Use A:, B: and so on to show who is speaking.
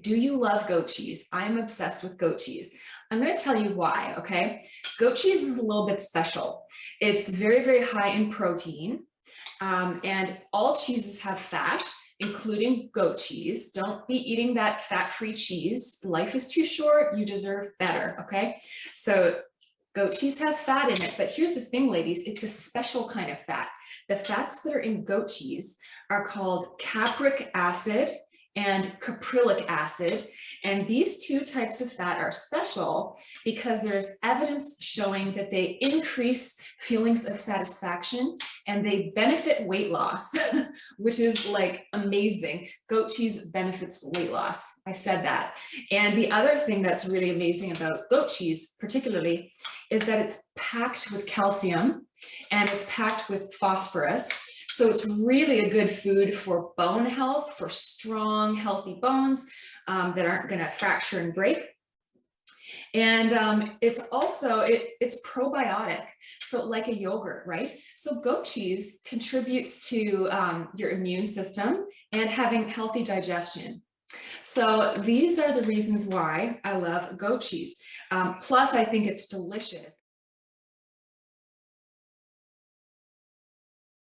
A: Do you love goat cheese? I'm obsessed with goat cheese. I'm going to tell you why, okay? Goat cheese is a little bit special. It's very, very high in protein, and all cheeses have fat, including goat cheese. Don't be eating that fat-free cheese. Life is too short. You deserve better, okay? So goat cheese has fat in it, but here's the thing, ladies, it's a special kind of fat. The fats that are in goat cheese are called capric acid and caprylic acid. And these two types of fat are special because there's evidence showing that they increase feelings of satisfaction and they benefit weight loss, which is like amazing. Goat cheese benefits weight loss. I said that. And the other thing that's really amazing about goat cheese, particularly, is that it's packed with calcium and it's packed with phosphorus. So it's really a good food for bone health, for strong, healthy bones that aren't going to fracture and break. And it's also, it's probiotic, so like a yogurt, right? So goat cheese contributes to your immune system and having healthy digestion. So these are the reasons why I love goat cheese. Plus, I think it's delicious.